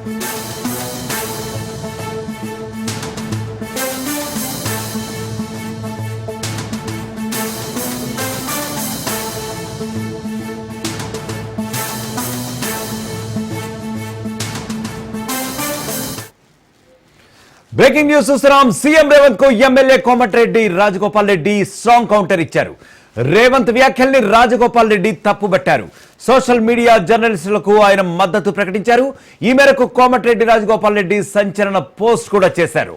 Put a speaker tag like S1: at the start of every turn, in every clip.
S1: Breaking news చూస్తున్నాం. CM Revanth కు MLA Komatireddy Rajagopal Reddy strong counter ఇచ్చారు. రేవంత్ వ్యాఖ్యల్ని రాజగోపాల్ రెడ్డి తప్పుబట్టారు. సోషల్ మీడియా జర్నలిస్టులకు ఆయన మద్దతు ప్రకటించారు. ఈ మేరకు కోమటిరెడ్డి రాజగోపాల్ రెడ్డి సంచలన పోస్ట్ కూడా చేశారు.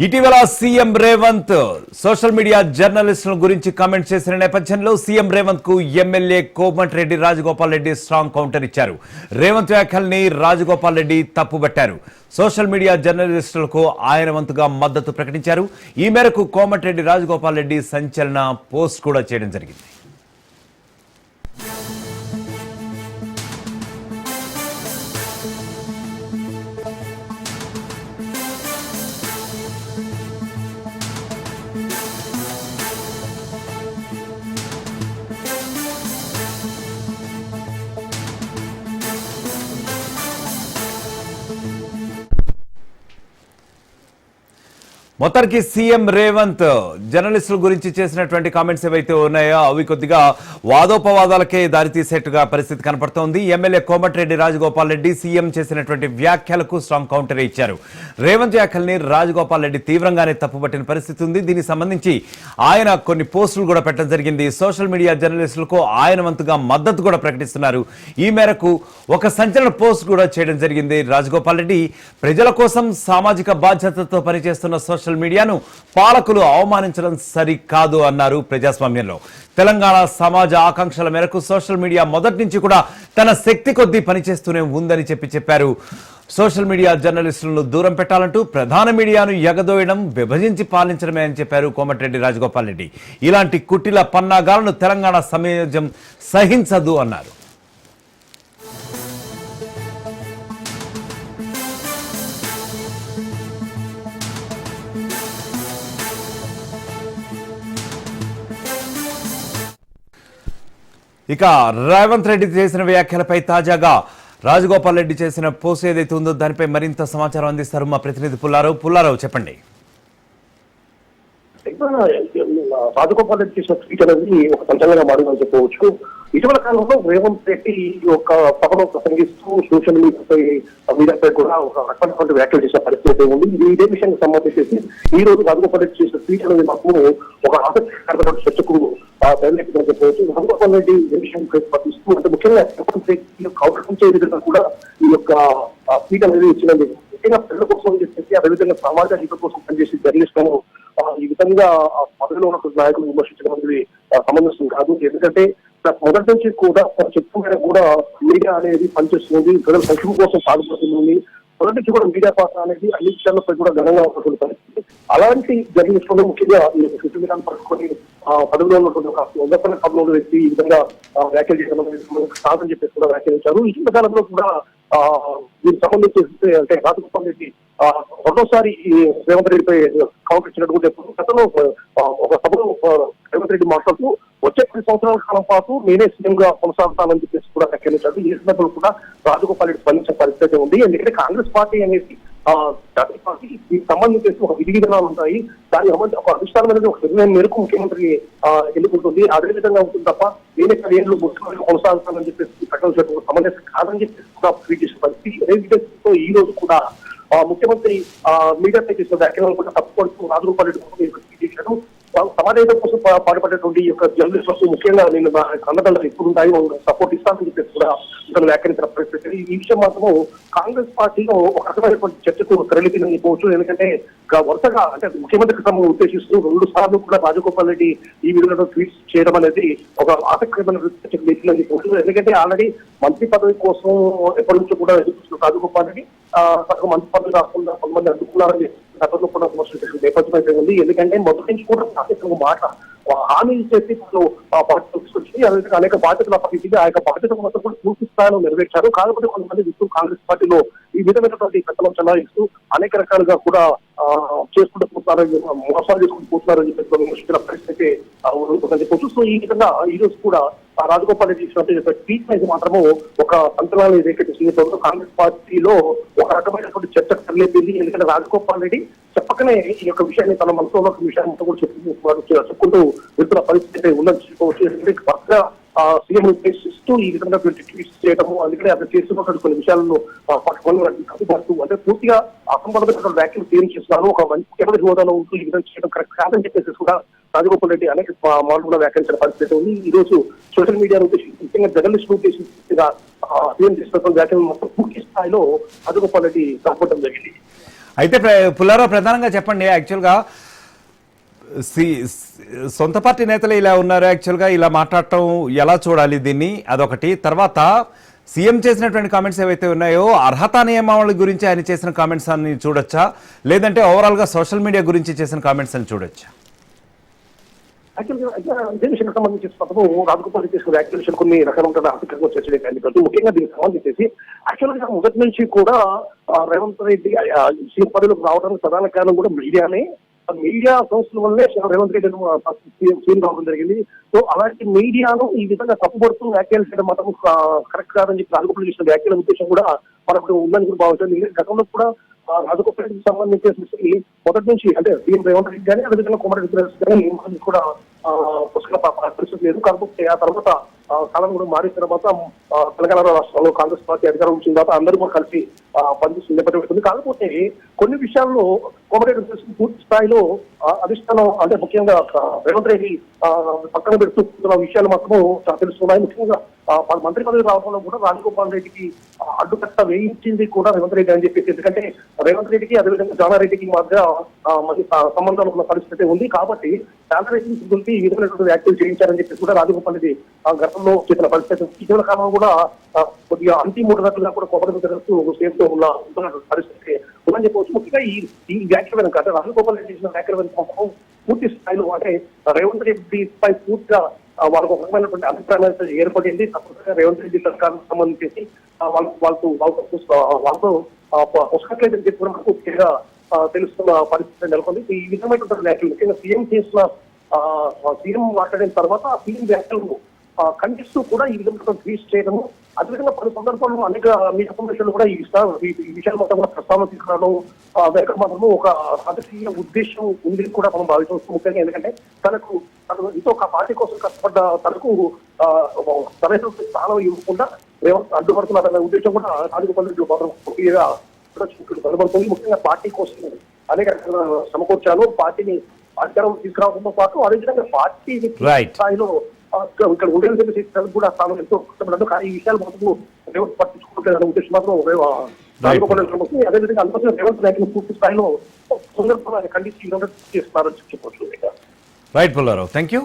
S1: ఇటీవల సీఎం రేవంత్ సోషల్ మీడియా జర్నలిస్టుల గురించి కామెంట్ చేసిన నేపథ్యంలో సీఎం రేవంత్ కు MLA Komatireddy Rajagopal Reddy strong counter ఇచ్చారు. రేవంత్ వ్యాఖ్యల్ని రాజగోపాల్ రెడ్డి తప్పుబట్టారు. సోషల్ మీడియా జర్నలిస్టులకు ఆయన వంతుగా మద్దతు ప్రకటించారు. ఈ మేరకు కోమటిరెడ్డి రాజగోపాల్ రెడ్డి సంచలన పోస్ట్ కూడా చేయడం జరిగింది. మొత్తానికి సీఎం రేవంత్ జర్నలిస్టుల గురించి చేసినటువంటి కామెంట్స్ ఏవైతే ఉన్నాయో అవి కొద్దిగా వాదోపవాదాలకే దారితీసేట్టుగా పరిస్థితి కనపడుతోంది. ఎమ్మెల్యే కోమటిరెడ్డి రాజగోపాల్ రెడ్డి సీఎం చేసినటువంటి వ్యాఖ్యలకు స్ట్రాంగ్ కౌంటర్ ఇచ్చారు. రేవంత్ వ్యాఖ్యల్ని రాజగోపాల్ రెడ్డి తీవ్రంగానే తప్పుపట్టిన పరిస్థితి ఉంది. దీనికి సంబంధించి ఆయన కొన్ని పోస్టులు కూడా పెట్టడం జరిగింది. సోషల్ మీడియా జర్నలిస్టులకు ఆయన వంతుగా మద్దతు కూడా ప్రకటిస్తున్నారు. ఈ మేరకు ఒక సంచలన పోస్ట్ కూడా చేయడం జరిగింది. రాజగోపాల్ రెడ్డి ప్రజల కోసం సామాజిక బాధ్యతతో పనిచేస్తున్న సోషల్ మీడియాను పాలకులు అవమానించడం సరికాదు అన్నారు. ప్రజాస్వామ్యంలో తెలంగాణ సమాజ ఆకాంక్షల మేరకు సోషల్ మీడియా మొదటి నుంచి కూడా తన శక్తి కొద్దీ పనిచేస్తూనే ఉందని చెప్పారు. సోషల్ మీడియా జర్నలిస్టులను దూరం పెట్టాలంటూ ప్రధాన మీడియాను ఎగదోయడం విభజించి పాలించడమే అని చెప్పారు కోమటిరెడ్డి రాజగోపాల్ రెడ్డి. ఇలాంటి కుట్టిల పన్నాగాలను తెలంగాణ సమాజం సహించదు అన్నారు. ఇక రేవంత్ రెడ్డి చేసిన వ్యాఖ్యలపై తాజాగా రాజగోపాల్ రెడ్డి చేసిన పోస్ట్ ఏదైతే ఉందో దానిపై మరింత సమాచారం అందిస్తారు మా ప్రతినిధి పుల్లారావు. చెప్పండి.
S2: రాజగోపాల్ రెడ్డి చేసిన ట్వీట్ అనేది ఒక సంచలనంగా మారిందని చెప్పవచ్చు. ఇటీవల కాలంలో రేవంత్ రెడ్డి ఒక సభలో ప్రసంగిస్తూ సోషల్ మీడియాపై కూడా ఒక రకమైనటువంటి వ్యాఖ్యలు చేసిన పరిస్థితి ఉంది. ఇదే విషయానికి సంబంధించి ఈ రోజు రాజగోపాల్ రెడ్డి చేసిన ట్వీట్ అనేది మాకు ఒక ఆసక్తికరమైన చర్చకు ప్రేరేపిస్తుందని చెప్పవచ్చు. రాజగోపాల్ రెడ్డి ఏ విషయం ప్రతిస్తూ అంటే ముఖ్యంగా కౌంటర్ విధంగా కూడా ఈ యొక్క ట్వీట్ అనేది ఇచ్చినది. ముఖ్యంగా ప్రజల కోసం చెప్పేసి అదేవిధంగా సమాజ హిత కోసం పనిచేసి జర్నలిస్టులను ఈ విధంగా పదవిలో ఉన్న నాయకులు విమర్శించడం అనేది సమంజసం కాదు. ఎందుకంటే మొదటి నుంచి కూడా చెప్తూ కూడా మీడియా అనేది పనిచేస్తుంది, ప్రజల సంక్షేమం కోసం పాల్పడుతుంది. మొదటి నుంచి కూడా మీడియా పాత్ర అనేది అన్ని విషయాలపై కూడా ఘనంగా ఉన్నటువంటి పరిస్థితి. అలాంటి జర్నలిస్టులు ముఖ్యంగా ఈ సోషల్ మీడియాను పట్టుకొని పదవిలో ఉన్నటువంటి ఒక ఉన్నత పదవులు వ్యక్తి ఈ విధంగా వ్యాఖ్యలు చేయడం కాదని చెప్పేసి కూడా వ్యాఖ్యానించారు. ఈ కాలంలో కూడా దీనికి సంబంధించి అంటే రాజగోపాల్ రెడ్డి రెండోసారి రేవంత్ రెడ్డిపై కౌంటర్ ఇచ్చినట్టు కూడా చెప్పారు. గతంలో ఒక సభలో రేవంత్ రెడ్డి మాట్లాడుతూ వచ్చే 10 సంవత్సరాల కాలం పాటు నేనే సీఎం గా కొనసాగుతానని చెప్పేసి కూడా వ్యాఖ్యానించారు. ఈ సందర్భంలో కూడా రాజగోపాల్ రెడ్డి స్పందించిన పరిస్థితి ఉంది. ఎందుకంటే కాంగ్రెస్ పార్టీ అనేది జాతీయ పార్టీ దీనికి సంబంధించి ఒక విధి విధానాలు ఉంటాయి. దాని ఒక అధిష్టానమైన ఒక నిర్ణయం మేరకు ముఖ్యమంత్రి ఎన్నుకుంటుంది. అదే విధంగా ఉంటుంది తప్ప నేనే 10 ఏళ్ళు ముఖ్యమంత్రి కొనసాగుతానని చెప్పేసి ప్రకటించడం సమంజసం కాదని చెప్పేసి కూడా ట్వీట్ చేసిన పరిస్థితి. అదే ఈ రోజు కూడా ముఖ్యమంత్రి మీడియాపై చేసిన వ్యాఖ్యలను కూడా తప్పుపడుతూ రాజగోపాల్ రెడ్డి ట్వీట్ చేశారు. సమాజం కోసం పాటుపడేటువంటి యొక్క జర్నలిస్టులకు ముఖ్యంగా నేను అండదండలు ఎప్పుడు ఉంటాయి సపోర్ట్ ఇస్తానని చెప్పేసి కూడా ఇతను వ్యాఖ్యానించిన పరిస్థితి. ఈ విషయం మాత్రము కాంగ్రెస్ పార్టీలో ఒక రకమైనటువంటి చర్చకు తెరలిపిందని చెప్పవచ్చు. ఎందుకంటే వరుసగా అంటే ముఖ్యమంత్రి క్రమం ఉద్దేశిస్తూ 2 సార్లు కూడా రాజగోపాల్ రెడ్డి ఈ విధంగా ట్వీట్స్ చేయడం అనేది ఒక ఆసక్తికరమైన చర్చకు లేచిందని చెప్పవచ్చు. ఎందుకంటే ఆల్రెడీ మంత్రి పదవి కోసం ఎప్పటి నుంచో కూడా ఎదుగుతున్న రాజగోపాల్ రెడ్డి తనకు మంచి పనులు రాకుండా కొంతమంది అడ్డుకున్నారని గతంలో కూడా విమర్శించిన నేపథ్యం అయితే ఉంది. ఎందుకంటే మొదటి నుంచి కూడా ఒక మాట హామీ చేసి వాళ్ళు పార్టీ తీసుకొచ్చి అనేక బాధ్యతలు అప్పగించి ఆ యొక్క బాధ్యతలు మొత్తం కూడా పూర్తి స్థాయిలో నెరవేర్చారు. కాకపోతే కొంతమంది వ్యక్తులు కాంగ్రెస్ పార్టీలో ఈ విధమైనటువంటి కథనం చెలాయిస్తూ అనేక రకాలుగా కూడా చేసుకుంటూ పోతున్నారని మోసాలు చేసుకుంటూ పోతున్నారని చెప్పి విమర్శించిన పరిస్థితి ఉంటుందని చెప్పొచ్చు. సో ఈ విధంగా ఈ రోజు కూడా రాజగోపాల్ రెడ్డి ఇచ్చినట్టు ట్వీట్ అయితే మాత్రము ఒక సంచలనాన్ని రేకెట్టించింది. కాంగ్రెస్ పార్టీలో ఒక రకమైనటువంటి చర్చ తరలిపోయింది. ఎందుకంటే రాజగోపాల్ రెడ్డి చెప్పకనే ఈ యొక్క విషయాన్ని తన మనసులో ఒక విషయాన్ని మొత్తం కూడా చెప్పుకుంటూ వెళ్తున్న పరిస్థితి ఉందని చెప్పవచ్చు. ఎందుకంటే కొత్తగా సీఎం ఉద్దేశిస్తూ ఈ విధంగా ట్వీట్స్ చేయడము, అందుకనే అతను చేస్తున్నటువంటి కొన్ని విషయాలను పట్టుకొని కట్టుబడుతూ అంటే పూర్తిగా అసంబద్ధమైన వ్యాఖ్యలు సీఎం చేస్తున్నారు. ఒక ముఖ్యమంత్రి హోదాలో ఉంటూ ఈ విధంగా చేయడం కరెక్ట్ కాదని చెప్పేసి కూడా రాజగోపాల్ రెడ్డి అనేక మార్పులు వ్యాఖ్యానించిన పరిస్థితి ఉంది. ఈ రోజు సోషల్ మీడియాను ఉద్దేశించి ముఖ్యంగా జర్నలిస్టులు ఉద్దేశించిన సీఎం చేసినటువంటి వ్యాఖ్యలు మొత్తం పూర్తి స్థాయిలో రాజగోపాల్ రెడ్డి తప్పడం జరిగింది.
S1: అయితే పుల్లారావు ప్రధానంగా చెప్పండి, యాక్చువల్గా సొంత పార్టీ నేతలు ఇలా ఉన్నారు, యాక్చువల్గా ఇలా మాట్లాడటం ఎలా చూడాలి దీన్ని, అదొకటి. తర్వాత సీఎం చేసినటువంటి కామెంట్స్ ఏవైతే ఉన్నాయో అర్హత నియమావళి గురించి ఆయన చేసిన కామెంట్స్ అని చూడొచ్చా, లేదంటే ఓవరాల్గా సోషల్ మీడియా గురించి చేసిన కామెంట్స్ అని చూడొచ్చా?
S2: ఇదే విషయానికి సంబంధించి రాజగోపాల్ చేసిన వ్యాఖ్యలు కొన్ని రకాల ఆర్థికంగా చర్చ ముఖ్యంగా దీనికి సంబంధించి యాక్చువల్గా మొదటి నుంచి కూడా రేవంత్ రెడ్డి సీఎం పదవిలోకి రావడానికి ప్రధాన కారణం కూడా మీడియానే. మీడియా సంస్థల వల్లే రేవంత్ రెడ్డి సీఎం రావడం జరిగింది. సో అలాంటి మీడియాను ఈ విధంగా తప్పుపడుతూ వ్యాఖ్యలు చేయడం మాత్రం కరెక్ట్ కాదని చెప్పి రాజగోపాల్ చేసిన వ్యాఖ్యల ఉద్దేశం కూడా మనకు ఉందని కూడా భావించాలి. గతంలో కూడా రాజగోపాల్ రెడ్డికి సంబంధించి మొదటి నుంచి అంటే సీఎం రేవంత్ రెడ్డి కానీ అదేవిధంగా కోమటిరెడ్డి కానీ కూడా పుస్తక పరిస్థితి లేదు. కాకపోతే ఆ తర్వాత కాలం కూడా మారిన తర్వాత తెలంగాణ రాష్ట్రంలో కాంగ్రెస్ పార్టీ అధికారం వచ్చిన తర్వాత అందరూ కూడా కలిసి పనిచేస్తుంది నేపథ్యం. కాకపోతే కొన్ని విషయాల్లో కోమటిరెడ్డి పూర్తి స్థాయిలో అధిష్టానం అంటే ముఖ్యంగా రేవంత్ రెడ్డి పక్కన పెడుతున్న విషయాలు మాత్రం తెలుస్తున్నాయి. ముఖ్యంగా మంత్రి పదవి రావడంలో కూడా రాజగోపాల్ రెడ్డికి అడ్డుకట్ట వేయించింది కూడా రేవంత్ రెడ్డి అని చెప్పేసి. ఎందుకంటే రేవంత్ రెడ్డికి అదేవిధంగా జానారెడ్డికి మధ్య మంచి సంబంధాలు ఉన్న పరిస్థితి ఉంది. కాబట్టి జానారెడ్డిని గురించి ఈ విధమైనటువంటి వ్యాఖ్యలు చేయించారని చెప్పేసి కూడా రాజగోపాల్ రెడ్డి గతంలో చేసిన పరిస్థితి. ఇటీవల కాలంలో కూడా కొద్దిగా అంతిమూడనట్లుగా కూడా కోపడుతూ సేఫ్తో ఉన్న పరిస్థితి ఉందని చెప్పవచ్చు. ముఖ్యంగా ఈ వ్యాఖ్యల వెనుక అంటే రాజగోపాల్ రెడ్డి చేసిన వ్యాఖ్యల వెనుక పూర్తి స్థాయిలో అంటే రేవంత్ రెడ్డి పై పూర్తిగా వాళ్ళకు ఒక రకమైనటువంటి అభిప్రాయం ఏర్పడింది. తప్పనిసరిగా రేవంత్ రెడ్డి సర్కార్కు సంబంధించి వాళ్ళతో పుస్తకలేదని చెప్పి కూడా పూర్తిగా తెలుస్తున్న పరిస్థితి నెలకొంది. ఈ విధమైనటువంటి వ్యాఖ్యలు ముఖ్యంగా సీఎం మాట్లాడిన తర్వాత సీఎం వ్యాఖ్యలను ఖండిస్తూ కూడా ఈ విధంగా ట్వీట్ చేయడము, అదేవిధంగా పలు సందర్భాల్లో అనేక మీడియా సమావేశాలు కూడా ఈ విషయాలు మొత్తం కూడా ప్రస్తావన తీసుకురావడం వెనక మాత్రము ఒక రాజకీయ ఉద్దేశం ఉంది కూడా మనం భావించవచ్చు. ముఖ్యంగా ఎందుకంటే తను ఇంతో ఒక పార్టీ కోసం కష్టపడ్డ తనకు తన స్థానం ఇవ్వకుండా రేవంత్ అడ్డుపడుతున్నారనే ఉద్దేశం కూడా రాజగోపాల్ రెడ్డి పూర్తిగా కనబడుతుంది. ముఖ్యంగా పార్టీ కోసం అనేక సమకూర్చాలు, పార్టీని అధికారం తీసుకురావడంతో పాటు అదేవిధంగా పార్టీ స్థాయిలో ఇక్కడ ఉండేది చెప్పేసి కూడా స్థానం ఎంతో కష్టపడ్డాడు. కానీ ఈ విషయాలు మాత్రం రేవంత్ పట్టించుకోవట్లేదనే ఉద్దేశం మాత్రం రాజగోపాల్ రెడ్డి అదేవిధంగా అందుకోసం రేవంత్ నాయకులు పూర్తి స్థాయిలో సందర్భంగా ఖండించి చేస్తున్నారని చెప్పవచ్చు.
S1: Right Pullarao, thank you.